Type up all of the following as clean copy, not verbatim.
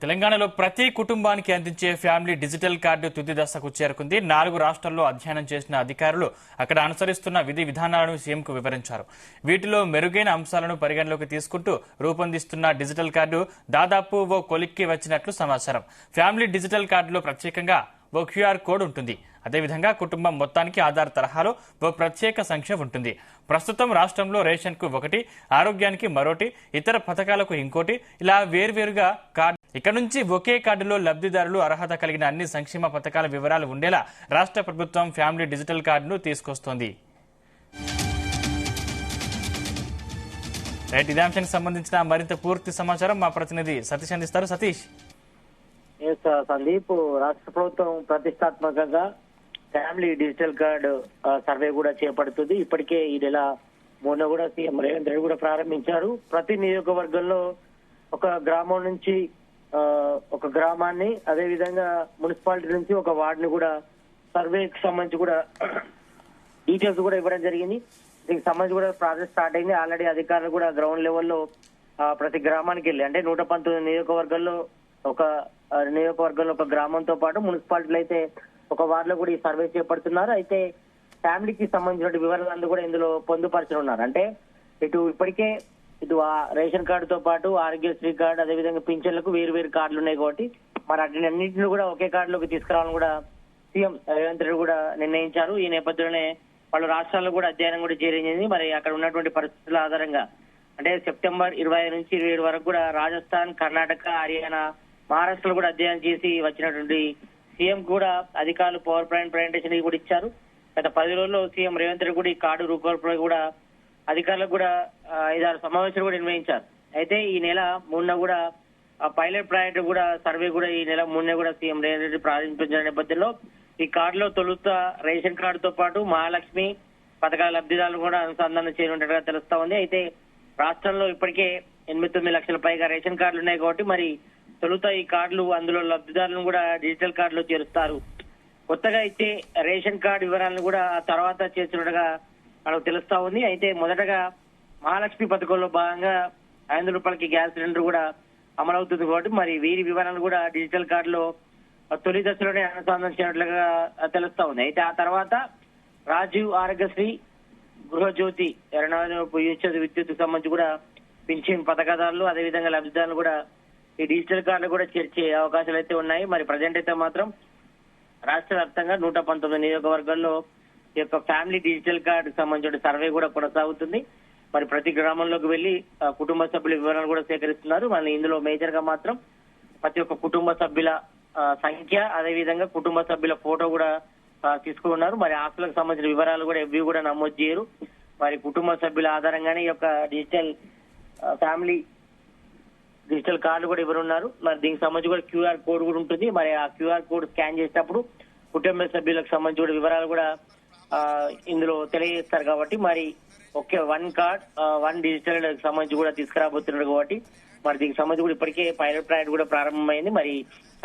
తెలంగాణలో ప్రతి కుటుంబానికి అందించే ఫ్యామిలీ డిజిటల్ కార్డు తుది దశకు చేరుకుంది. 4 రాష్ట్రాల్లో అధ్యయనం చేసిన అధికారులు అక్కడ అనుసరిస్తున్న విధి విధానాలను సీఎంకు వివరించారు. వీటిలో మెరుగైన అంశాలను పరిగణలోకి తీసుకుంటూ రూపొందిస్తున్న డిజిటల్ కార్డు దాదాపు ఓ కొలిక్కి వచ్చినట్లు సమాచారం. ఫ్యామిలీ డిజిటల్ కార్డులో ప్రత్యేకంగా ఓ క్యూఆర్ కోడ్ ఉంటుంది. అదేవిధంగా కుటుంబం మొత్తానికి ఆధార్ తరహాలో ఓ ప్రత్యేక సంఖ్య ఉంటుంది. ప్రస్తుతం రాష్ట్రంలో రేషన్ కు ఒకటి, ఆరోగ్యానికి మరోటి, ఇతర పథకాలకు ఇంకోటి, ఇలా వేర్వేరుగా కార్డు. ఇక నుంచి ఒకే కార్డులో లబ్ధిదారులు అర్హత కలిగిన అన్ని సంక్షేమ పథకాల వివరాలు ఉండేలా రాష్ట్ర ప్రభుత్వం ఫ్యామిలీ డిజిటల్ కార్డును తీసుకొస్తోంది. ఇదే అంశానికి సంబంధించిన మరింత పూర్తి సమాచారం మా ప్రతినిధి సతీష్ అందిస్తారు. సతీష్. సందీప్, రాష్ట్ర ప్రభుత్వం ప్రతిష్టాత్మకంగా ఫ్యామిలీ డిజిటల్ కార్డు సర్వే కూడా చేపడుతుంది. ఇప్పటికే ఈ నెల మొన్న కూడా సీఎం రేవంత్ రెడ్డి కూడా ప్రారంభించారు. ప్రతి నియోజకవర్గంలో ఒక గ్రామం నుంచి ఒక గ్రామాన్ని, అదే విధంగా మున్సిపాలిటీ నుంచి ఒక వార్డుని కూడా సర్వేకి సంబంధించి కూడా డీటెయిల్స్ కూడా ఇవ్వడం జరిగింది. దీనికి సంబంధించి కూడా ప్రాసెస్ స్టార్ట్ అయింది. ఆల్రెడీ అధికారులు కూడా గ్రౌండ్ లెవెల్లో ప్రతి గ్రామానికి వెళ్ళి, అంటే 119 నియోజకవర్గాల్లో ఒక గ్రామంతో పాటు మున్సిపాలిటీలు అయితే ఒక వార్డులో కూడా ఈ సర్వే చేపడుతున్నారు. అయితే ఫ్యామిలీకి సంబంధించిన వివరాలు కూడా ఇందులో పొందుపరచనున్నారు. అంటే ఇప్పటికే ఆ రేషన్ కార్డుతో పాటు ఆరోగ్యశ్రీ కార్డు, అదేవిధంగా పింఛన్లకు వేరు కార్డులు ఉన్నాయి కాబట్టి మరి అన్నింటినీ కూడా ఒకే కార్డులోకి తీసుకురావాలని కూడా సీఎం రేవంత్ రెడ్డి కూడా నిర్ణయించారు. ఈ నేపథ్యంలోనే వాళ్ళు రాష్ట్రాల్లో కూడా అధ్యయనం కూడా చేరింది. మరి అక్కడ ఉన్నటువంటి పరిస్థితుల ఆధారంగా అంటే సెప్టెంబర్ 25 నుంచి 27 వరకు కూడా రాజస్థాన్, కర్ణాటక, హర్యానా, మహారాష్ట్రలో కూడా అధ్యయనం చేసి వచ్చినటువంటి సీఎం కూడా అధికారులు పవర్ పాయింట్ ప్రజెంటేషన్ కూడా ఇచ్చారు. గత 10 రోజుల్లో సీఎం రేవంత్ రెడ్డి కూడా ఈ కార్డు రూపకల్పన కూడా అధికారులకు కూడా 5-6 సమావేశాలు కూడా నిర్వహించారు. అయితే ఈ నెల 3న కూడా పైలట్ ప్రాజెక్టు కూడా సర్వే కూడా ఈ నెల 3న కూడా సీఎం రేవంత్ రెడ్డి ప్రారంభించిన నేపథ్యంలో ఈ కార్డులో తొలుత రేషన్ కార్డుతో పాటు మహాలక్ష్మి పథకాల లబ్ధిదారులు కూడా అనుసంధానం చేయనున్నట్టుగా తెలుస్తా ఉంది. అయితే రాష్ట్రంలో ఇప్పటికే 8-9 లక్షల పైగా రేషన్ కార్డులు ఉన్నాయి కాబట్టి మరి తొలుత ఈ కార్డులు, అందులో లబ్ధిదారులను కూడా డిజిటల్ కార్డులో చేరుస్తారు. కొత్తగా ఇచ్చే రేషన్ కార్డు వివరాలను కూడా తర్వాత చేస్తున్నట్టుగా మనకు తెలుస్తా ఉంది. అయితే మొదటగా మహాలక్ష్మి పథకంలో భాగంగా 500 రూపాయలకి గ్యాస్ సిలిండర్ కూడా అమలవుతుంది కాబట్టి మరి వీరి వివరాలను కూడా డిజిటల్ కార్డులో తొలి దశలోనే అనుసంధానించినట్లుగా తెలుస్తా ఉంది. అయితే ఆ తర్వాత రాజీవ్ ఆరోగ్యశ్రీ, గృహజ్యోతి, విద్యుత్ సంబంధించి కూడా పింఛన్ పథకదారులు, అదేవిధంగా లబ్ధిదారులు కూడా ఈ డిజిటల్ కార్డులు కూడా చేర్చే అవకాశాలు అయితే ఉన్నాయి. మరి ప్రజెంట్ అయితే మాత్రం రాష్ట్ర వ్యాప్తంగా 119 నియోజకవర్గాల్లో ఈ యొక్క ఫ్యామిలీ డిజిటల్ కార్డు సంబంధించిన సర్వే కూడా కొనసాగుతుంది. మరి ప్రతి గ్రామంలోకి వెళ్లి కుటుంబ సభ్యుల వివరాలు కూడా సేకరిస్తున్నారు. మళ్ళీ ఇందులో మేజర్ గా మాత్రం ప్రతి ఒక్క కుటుంబ సభ్యుల సంఖ్య, అదేవిధంగా కుటుంబ సభ్యుల ఫోటో కూడా తీసుకున్నారు. మరి ఆస్తులకు సంబంధించిన వివరాలు కూడా ఎవ్వి కూడా నమోదు చేయరు. మరి కుటుంబ సభ్యుల ఆధారంగానే ఈ యొక్క ఫ్యామిలీ డిజిటల్ కార్డు కూడా ఇవ్వనున్నారు. మరి దీనికి సంబంధించి కూడా క్యూఆర్ కోడ్ కూడా ఉంటుంది. మరి ఆ క్యూఆర్ కోడ్ స్కాన్ చేసేటప్పుడు కుటుంబ సభ్యులకు సంబంధించి కూడా వివరాలు కూడా ఇందులో తెలియజేస్తారు. కాబట్టి మరి ఒకే 1 కార్డ్ 1 డిజిటల్ సంబంధించి కూడా తీసుకురాబోతున్నారు. కాబట్టి మరి దీనికి సంబంధించి కూడా ఇప్పటికే పైలట్ ప్రాజెక్ట్ కూడా ప్రారంభమైంది. మరి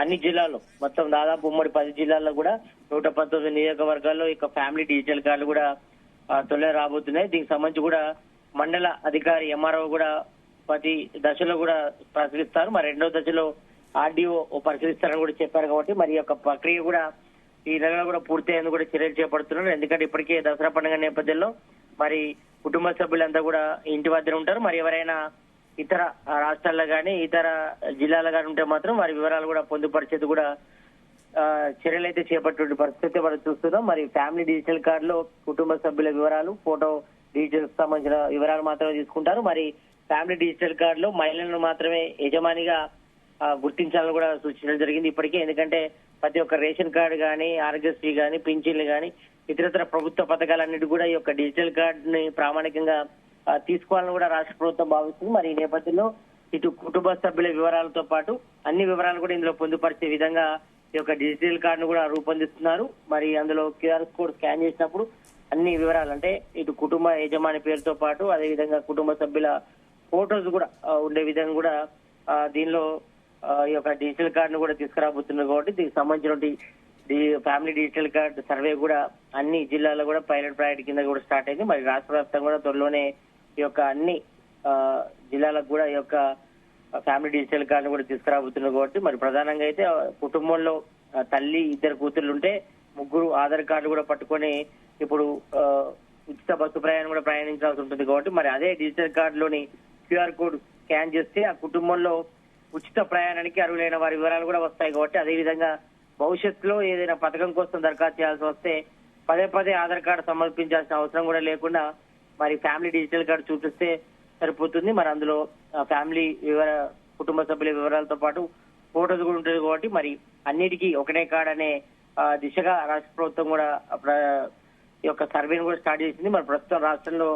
అన్ని జిల్లాల్లో మొత్తం దాదాపు ఉమ్మడి 10 జిల్లాల్లో కూడా 119 నియోజకవర్గాల్లో ఇక ఫ్యామిలీ డిజిటల్ కార్డులు కూడా తొలి రాబోతున్నాయి. దీనికి సంబంధించి కూడా మండల అధికారి ఎంఆర్ఓ కూడా ప్రతి దశలో కూడా పరిశీలిస్తారు. మరి 2వ దశలో ఆర్డీఓ పరిశీలిస్తారని కూడా చెప్పారు. కాబట్టి మరి యొక్క ప్రక్రియ కూడా ఈ నెలలో కూడా పూర్తయ్యేందుకు కూడా చర్యలు చేపడుతున్నారు. ఎందుకంటే ఇప్పటికే దసరా పండుగ నేపథ్యంలో మరి కుటుంబ సభ్యులంతా కూడా ఇంటి వద్దనే ఉంటారు. మరి ఎవరైనా ఇతర రాష్ట్రాల్లో కానీ ఇతర జిల్లాలో కానీ ఉంటే మాత్రం వారి వివరాలు కూడా పొందుపరిచేది కూడా చర్యలు అయితే చేపట్టే పరిస్థితి మనం చూస్తున్నాం. మరి ఫ్యామిలీ డిజిటల్ కార్డులో కుటుంబ సభ్యుల వివరాలు, ఫోటో డీటెయిల్స్ సంబంధించిన వివరాలు మాత్రమే తీసుకుంటారు. మరి ఫ్యామిలీ డిజిటల్ కార్డులో మహిళలను మాత్రమే యజమానిగా గుర్తించాలని కూడా సూచించడం జరిగింది ఇప్పటికే. ఎందుకంటే ప్రతి ఒక్క రేషన్ కార్డు కానీ, ఆరోగ్యశ్రీ కానీ, పింఛన్లు కానీ, ఇతరత్ర ప్రభుత్వ పథకాలన్నిటి కూడా ఈ యొక్క డిజిటల్ కార్డుని ప్రామాణికంగా తీసుకోవాలని కూడా రాష్ట్ర ప్రభుత్వం భావిస్తుంది. మరి ఈ నేపథ్యంలో ఇటు కుటుంబ సభ్యుల వివరాలతో పాటు అన్ని వివరాలు కూడా ఇందులో పొందుపరిచే విధంగా ఈ యొక్క డిజిటల్ కార్డును కూడా రూపొందిస్తున్నారు. మరి అందులో క్యూఆర్ కోడ్ స్కాన్ చేసినప్పుడు అన్ని వివరాలు, అంటే ఇటు కుటుంబ యజమాని పేరుతో పాటు అదేవిధంగా కుటుంబ సభ్యుల ఫోటోస్ కూడా ఉండే విధంగా కూడా దీనిలో ఈ యొక్క డిజిటల్ కార్డును కూడా తీసుకురాబోతున్నారు. కాబట్టి దీనికి సంబంధించిన ఫ్యామిలీ డిజిటల్ కార్డు సర్వే కూడా అన్ని జిల్లాల్లో కూడా పైలట్ ప్రాజెక్ట్ కింద కూడా స్టార్ట్ అయింది. మరి రాష్ట్ర వ్యాప్తంగా కూడా త్వరలోనే ఈ యొక్క అన్ని జిల్లాలకు కూడా ఈ యొక్క ఫ్యామిలీ డిజిటల్ కార్డు కూడా తీసుకురాబోతున్నారు కాబట్టి మరి ప్రధానంగా అయితే కుటుంబంలో తల్లి ఇద్దరు కూతుర్లు ఉంటే ముగ్గురు ఆధార్ కార్డు కూడా పట్టుకొని ఇప్పుడు ఉచిత బస్సు ప్రయాణం కూడా ప్రయాణించాల్సి ఉంటుంది కాబట్టి మరి అదే డిజిటల్ కార్డులోని క్యూఆర్ కోడ్ స్కాన్ చేస్తే ఆ కుటుంబంలో ఉచిత ప్రయాణానికి అర్హులైన వారి వివరాలు కూడా వస్తాయి కాబట్టి అదే విధంగా భవిష్యత్తులో ఏదైనా పథకం కోసం దరఖాస్తు చేయాల్సి వస్తే పదే పదే ఆధార్ కార్డు సమర్పించాల్సిన అవసరం కూడా లేకుండా మరి ఫ్యామిలీ డిజిటల్ కార్డు చూపిస్తే సరిపోతుంది. మరి అందులో ఫ్యామిలీ కుటుంబ సభ్యుల వివరాలతో పాటు ఫోటోస్ కూడా ఉంటుంది కాబట్టి మరి అన్నిటికీ ఒకటే కార్డు అనే దిశగా రాష్ట్ర ప్రభుత్వం కూడా ఈ యొక్క సర్వేను కూడా స్టార్ట్ చేసింది. మరి ప్రస్తుతం రాష్ట్రంలో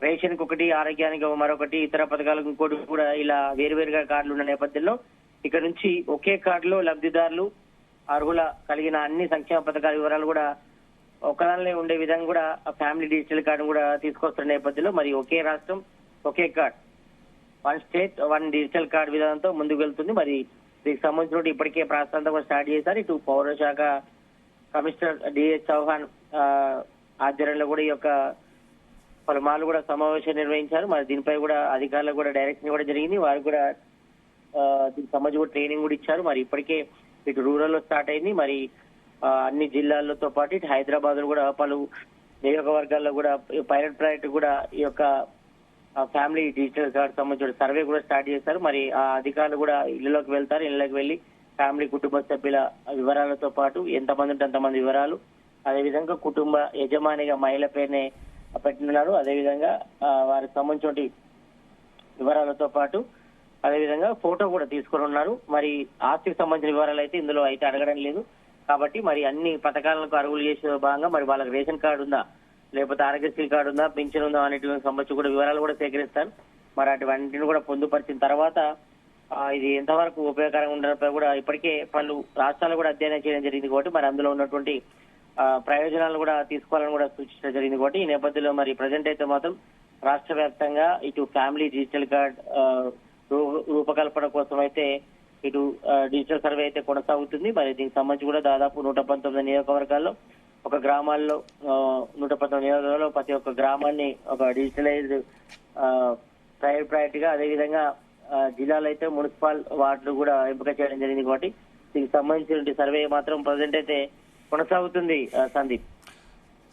రేషన్ కి ఒకటి, ఆరోగ్యానికి మరొకటి, ఇతర పథకాలకు ఇంకోటి కూడా ఇలా వేరువేరుగా కార్డులు ఉన్న నేపథ్యంలో ఇక్కడ నుంచి ఒకే కార్డులో లబ్ధిదారులు అర్హుల కలిగిన అన్ని సంక్షేమ పథకాల వివరాలు కూడా ఒకదానిలో ఉండే విధంగా కూడా ఫ్యామిలీ డిజిటల్ కార్డు కూడా తీసుకొస్తున్న నేపథ్యంలో మరి ఒకే రాష్ట్రం ఒకే card, one state one digital card విధానంతో ముందుకు వెళ్తుంది. మరి దీనికి సంబంధించిన ఇప్పటికే ప్రాంతంతో కూడా స్టార్ట్ చేశారు. ఇటు పౌర శాఖ కమిషనర్ డిఎస్ చౌహాన్ ఆధ్వర్యంలో కూడా ఈ యొక్క పలుమార్లు కూడా సమావేశం నిర్వహించారు. మరి దీనిపై కూడా అధికారులకు కూడా డైరెక్షన్ కూడా జరిగింది. వారికి కూడా దీనికి సంబంధించి కూడా ట్రైనింగ్ కూడా ఇచ్చారు. మరి ఇప్పటికే ఇటు రూరల్ లో స్టార్ట్ అయింది. మరి అన్ని జిల్లాలతో పాటు ఇటు హైదరాబాద్ లో కూడా పలు నియోజకవర్గాల్లో కూడా పైలట్ ప్రాజెక్ట్ కూడా ఈ యొక్క ఫ్యామిలీ డిజిటల్ కార్డు సంబంధించిన సర్వే కూడా స్టార్ట్ చేశారు. మరి ఆ అధికారులు కూడా ఇళ్లలోకి వెళ్తారు. ఇళ్లలోకి వెళ్లి ఫ్యామిలీ కుటుంబ సభ్యుల వివరాలతో పాటు ఎంతమంది ఉంటే అంతమంది వివరాలు, అదేవిధంగా కుటుంబ యజమానిగా మహిళ పేరునే పెట్టినారు. అదేవిధంగా వారికి సంబంధించిన వివరాలతో పాటు అదేవిధంగా ఫోటో కూడా తీసుకొని ఉన్నారు. మరి ఆస్తికి సంబంధించిన వివరాలు అయితే ఇందులో అయితే అడగడం లేదు కాబట్టి మరి అన్ని పథకాలకు అర్హులు చేసే భాగంగా మరి వాళ్ళకి రేషన్ కార్డు ఉందా, లేకపోతే ఆరోగ్యశ్రీ కార్డు ఉందా, పింఛన్ ఉందా అనేటికి సంబంధించి కూడా వివరాలు కూడా సేకరిస్తారు. మరి అటువంటిని కూడా పొందుపరిచిన తర్వాత ఇది ఎంతవరకు ఉపయోగకరంగా ఉండడంపై కూడా ఇప్పటికే పలు రాష్ట్రాలు కూడా అధ్యయనం చేయడం జరిగింది కాబట్టి మరి అందులో ఉన్నటువంటి ప్రయోజనాలు కూడా తీసుకోవాలని కూడా సూచించడం జరిగింది కాబట్టి ఈ నేపథ్యంలో మరి ప్రజెంట్ అయితే మాత్రం రాష్ట్ర వ్యాప్తంగా ఇటు ఫ్యామిలీ డిజిటల్ కార్డ్ రూపకల్పన కోసం అయితే ఇటు డిజిటల్ సర్వే అయితే కొనసాగుతుంది. మరి దీనికి సంబంధించి కూడా దాదాపు 119 నియోజకవర్గాల్లో ఒక గ్రామాల్లో 119 నియోజకవర్గాల్లో ప్రతి ఒక్క గ్రామాన్ని ఒక డిజిటలైజ్డ్ ప్రయారిటీ గా అదేవిధంగా జిల్లాలో అయితే మున్సిపల్ వార్డులు కూడా ఎంపిక చేయడం జరిగింది కాబట్టి దీనికి సంబంధించిన సర్వే మాత్రం ప్రజెంట్ అయితే కొనసాగుతుంది. సందీప్,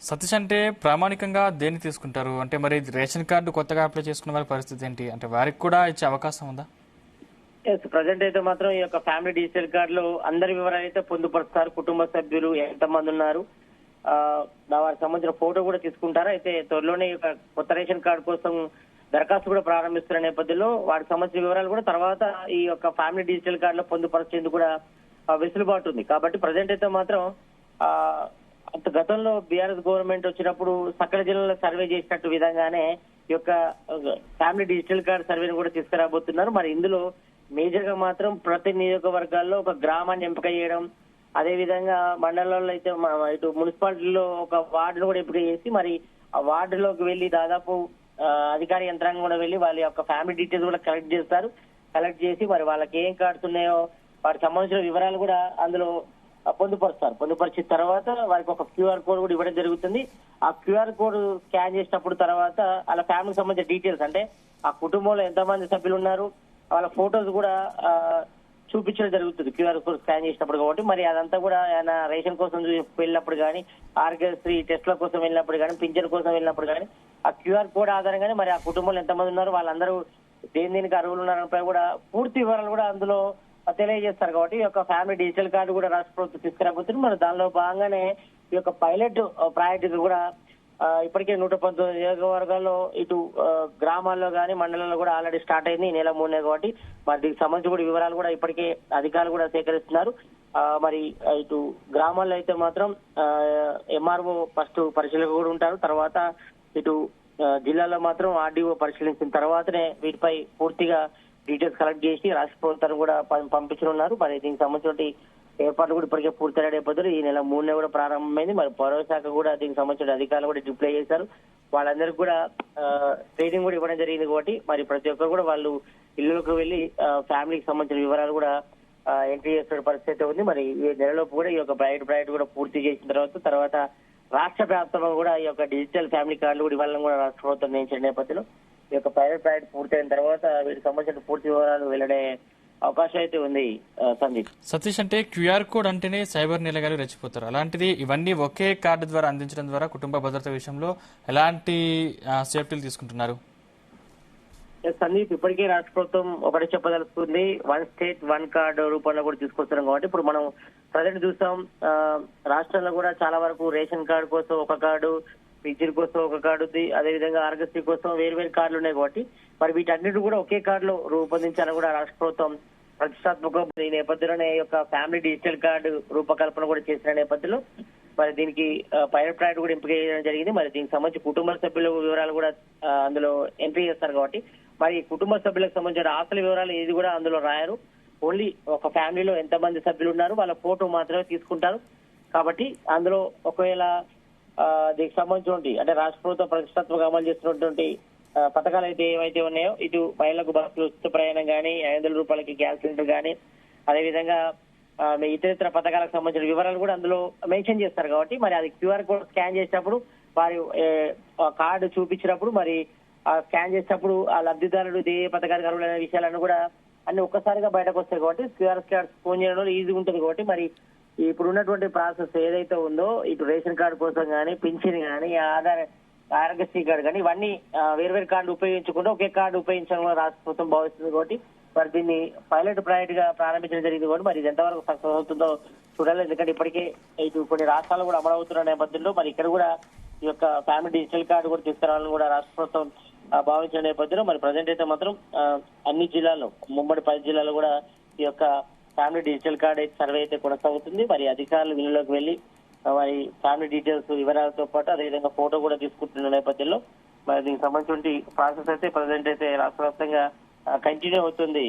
సతీష్, అంటే ప్రామాణికంగా దేన్ని తీసుకుంటారు? అంటే మరి రేషన్ కార్డు కొత్తగా అప్లై చేసుకున్న వారి పరిస్థితి ఏంటి? అంటే వారికి కూడా ఇచ్చే అవకాశం ఉందా? ప్రజెంట్ అయితే మాత్రం ఈ యొక్క ఫ్యామిలీ డిజిటల్ కార్డులో అందరి వివరాలు అయితే పొందుపరుస్తారు. కుటుంబ సభ్యులు ఎంతమంది ఉన్నారు, వారికి సంబంధించిన ఫోటో కూడా తీసుకుంటారు. అయితే త్వరలోనే కొత్త రేషన్ కార్డు కోసం దరఖాస్తు కూడా ప్రారంభిస్తున్న నేపథ్యంలో వాటికి సంబంధించిన వివరాలు కూడా తర్వాత ఈ యొక్క ఫ్యామిలీ డిజిటల్ కార్డులో పొందుపరిచేందుకు కూడా వెసులుబాటు ఉంది. కాబట్టి ప్రజెంట్ అయితే మాత్రం గతంలో బీఆర్ఎస్ గవర్నమెంట్ వచ్చినప్పుడు సకల జిల్లాలో సర్వే చేసినట్టు విధంగానే ఈ యొక్క ఫ్యామిలీ డిజిటల్ కార్డు సర్వేను కూడా తీసుకురాబోతున్నారు. మరి ఇందులో మేజర్ గా మాత్రం ప్రతి నియోజకవర్గాల్లో ఒక గ్రామాన్ని ఎంపిక చేయడం, అదే విధంగా మండలాల్లో అయితే ఇటు మున్సిపాలిటీలో ఒక వార్డును కూడా ఎంపిక చేసి మరి ఆ వార్డులోకి వెళ్లి దాదాపు అధికార యంత్రాంగం కూడా వెళ్లి వాళ్ళ యొక్క ఫ్యామిలీ డీటెయిల్స్ కూడా కలెక్ట్ చేస్తారు. కలెక్ట్ చేసి మరి వాళ్ళకి ఏం కార్డ్స్ ఉన్నాయో వాటికి సంబంధించిన వివరాలు కూడా అందులో పొందుపరుస్తారు. పొందుపరిచిన తర్వాత వారికి ఒక క్యూఆర్ కోడ్ కూడా ఇవ్వడం జరుగుతుంది. ఆ క్యూఆర్ కోడ్ స్కాన్ చేసినప్పుడు తర్వాత వాళ్ళ ఫ్యామిలీకి సంబంధించిన డీటెయిల్స్ అంటే ఆ కుటుంబంలో ఎంతమంది సభ్యులు ఉన్నారు వాళ్ళ ఫోటోస్ కూడా చూపించడం జరుగుతుంది క్యూఆర్ కోడ్ స్కాన్ చేసినప్పుడు. కాబట్టి మరి అదంతా కూడా ఆయన రేషన్ కోసం వెళ్ళినప్పుడు కానీ, ఆరోగ్యశ్రీ టెస్ట్ల కోసం వెళ్ళినప్పుడు కానీ, పింఛన్ కోసం వెళ్ళినప్పుడు కానీ ఆ క్యూఆర్ కోడ్ ఆధారంగానే మరి ఆ కుటుంబంలో ఎంతమంది ఉన్నారు, వాళ్ళందరూ దేనికి అర్హులు ఉన్నారనిపై కూడా పూర్తి వివరాలు కూడా అందులో తెలియజేస్తారు. కాబట్టి ఈ యొక్క ఫ్యామిలీ డిజిటల్ కార్డు కూడా రాష్ట్ర ప్రభుత్వం తీసుకురాబోతుంది. మరి దానిలో భాగంగానే ఈ యొక్క పైలట్ ప్రాజెక్టు కూడా ఇప్పటికే 119 నియోజకవర్గాల్లో ఇటు గ్రామాల్లో కానీ మండలాల్లో కూడా ఆల్రెడీ స్టార్ట్ అయింది. ఈ నెల 3 కాబట్టి మరి దీనికి సంబంధించి కూడా వివరాలు కూడా ఇప్పటికే అధికారులు కూడా సేకరిస్తున్నారు. మరి ఇటు గ్రామాల్లో అయితే మాత్రం ఎంఆర్ఓ ఫస్ట్ పరిశీలన కూడా ఉంటారు. తర్వాత ఇటు జిల్లాలో మాత్రం ఆర్డీఓ పరిశీలించిన తర్వాతనే వీటిపై పూర్తిగా డీటెయిల్స్ కలెక్ట్ చేసి రాష్ట్ర ప్రభుత్వాన్ని కూడా పంపించనున్నారు. మరి దీనికి సంబంధించిన ఏర్పాట్లు కూడా ఇప్పటికే పూర్తయ్యే నేపథ్యంలో ఈ నెల 3 కూడా ప్రారంభమైంది. మరి పౌర శాఖ కూడా దీనికి సంబంధించిన అధికారులు కూడా డిప్లై చేశారు. వాళ్ళందరికీ కూడా ట్రైనింగ్ కూడా ఇవ్వడం జరిగింది. కాబట్టి మరి ప్రతి ఒక్కరు కూడా వాళ్ళు ఇళ్లకు వెళ్లి ఫ్యామిలీకి సంబంధించిన వివరాలు కూడా ఎంట్రీ చేస్తున్న పరిస్థితి ఉంది. మరి ఈ నెలలోపు కూడా ఈ యొక్క ప్రైవేట్ కూడా పూర్తి చేసిన తర్వాత రాష్ట్ర వ్యాప్తంగా కూడా ఈ యొక్క డిజిటల్ ఫ్యామిలీ కార్డులు కూడా ఇవ్వాలని కూడా రాష్ట్ర ప్రభుత్వం నిర్ణయించిన నేపథ్యంలో ఈ యొక్క పైలట్ ప్రాజెక్ట్ పూర్తయిన తర్వాత వీటికి సంబంధించిన పూర్తి వివరాలు వెల్లడే అవకాశం అయితే ఉంది. సందీప్, సతీష్, అంటే క్యూఆర్ కోడ్ అంటేనే సైబర్ నేరగాళ్లు రెచ్చిపోతారు. అలాంటిది ఇవన్నీ ఒకే కార్డు ద్వారా అందించడం ద్వారా కుటుంబ భద్రత విషయంలో ఎలాంటి సేఫ్టీలు తీసుకుంటున్నారు? సందీప్, ఇప్పటికే రాష్ట్ర ప్రభుత్వం ఒకటి చెప్పదలుచుకుంది, వన్ స్టేట్ వన్ కార్డు రూపంలో కూడా తీసుకొస్తున్నాం. కాబట్టి ఇప్పుడు మనం ప్రజెంట్ చూస్తాం, రాష్ట్రంలో కూడా చాలా వరకు రేషన్ కార్డు కోసం ఒక కార్డు, పింఛన్ కోసం ఒక కార్డు ఉంది, అదేవిధంగా ఆరోగ్యశ్రీ కోసం వేరు కార్డులు ఉన్నాయి. కాబట్టి మరి వీటన్నిటి కూడా ఒకే కార్డులో రూపొందించాలని కూడా రాష్ట్ర ప్రభుత్వం ప్రతిష్టాత్మకం. ఈ నేపథ్యంలోనే ఈ యొక్క ఫ్యామిలీ డిజిటల్ కార్డు రూపకల్పన కూడా చేసిన నేపథ్యంలో మరి దీనికి పైలట్ ప్రాజెక్ట్ కూడా ఎంపిక చేయడం జరిగింది. మరి దీనికి సంబంధించి కుటుంబ సభ్యుల వివరాలు కూడా అందులో ఎంట్రీ చేస్తారు. కాబట్టి మరి కుటుంబ సభ్యులకు సంబంధించిన ఆస్తుల వివరాలు ఏది కూడా అందులో రాయరు. ఓన్లీ ఒక ఫ్యామిలీలో ఎంతమంది సభ్యులు ఉన్నారు వాళ్ళ ఫోటో మాత్రమే తీసుకుంటారు. కాబట్టి అందులో ఒకవేళ దీనికి సంబంధించినటువంటి అంటే రాష్ట్ర ప్రభుత్వం ప్రతిష్టాత్మక అమలు చేస్తున్నటువంటి పథకాలు అయితే ఏవైతే ఉన్నాయో, ఇటు మహిళలకు బస్సులు ఉచిత ప్రయాణం కానీ, 500 రూపాయలకి గ్యాస్ సిలిండర్ కానీ, అదేవిధంగా ఇతరితర పథకాలకు సంబంధించిన వివరాలు కూడా అందులో మెన్షన్ చేస్తారు. కాబట్టి మరి అది క్యూఆర్ కోడ్ స్కాన్ చేసినప్పుడు వారి కార్డు చూపించినప్పుడు మరి ఆ స్కాన్ చేసినప్పుడు ఆ లబ్ధిదారుడు ఏ పథకానికి అర్హులైన విషయాలను కూడా అన్ని ఒక్కసారిగా బయటకు వస్తాయి. కాబట్టి క్యూఆర్ కోడ్ ఫోన్ చేయడంలో ఈజీగా ఉంటుంది. కాబట్టి మరి ఇప్పుడు ఉన్నటువంటి ప్రాసెస్ ఏదైతే ఉందో, ఇటు రేషన్ కార్డు కోసం కానీ, పింఛన్ కానీ, ఆరోగ్యశ్రీ కార్డు కానీ, ఇవన్నీ వేర్వేరు కార్డు ఉపయోగించకుండా ఒకే కార్డు ఉపయోగించడం రాష్ట్ర ప్రభుత్వం భావిస్తుంది. కాబట్టి మరి దీన్ని పైలట్ ప్రాజెక్ట్ గా ప్రారంభించడం జరిగింది. కూడా మరి ఇది ఎంతవరకు సక్సెస్ అవుతుందో చూడాలి. ఎందుకంటే ఇప్పటికే ఇటు కొన్ని రాష్ట్రాలు కూడా అమలవుతున్న నేపథ్యంలో మరి ఇక్కడ కూడా ఈ యొక్క ఫ్యామిలీ డిజిటల్ కార్డు కూడా తీసుకురావాలని కూడా రాష్ట్ర ప్రభుత్వం భావించిన నేపథ్యంలో మరి ప్రజెంట్ అయితే మాత్రం అన్ని జిల్లాల్లో, ఉమ్మడి 10 జిల్లాలో కూడా ఈ యొక్క ఫ్యామిలీ డిజిటల్ కార్డ్ అయితే సర్వే అయితే కొనసాగుతుంది. మరి అధికారులు వీళ్ళలోకి వెళ్లి మరి ఫ్యామిలీ డీటెయిల్స్ వివరాలతో పాటు అదేవిధంగా ఫోటో కూడా తీసుకుంటున్న నేపథ్యంలో మరి దీనికి సంబంధించిన ప్రాసెస్ అయితే ప్రజెంట్ అయితే రాష్ట్ర వ్యాప్తంగా కంటిన్యూ అవుతుంది.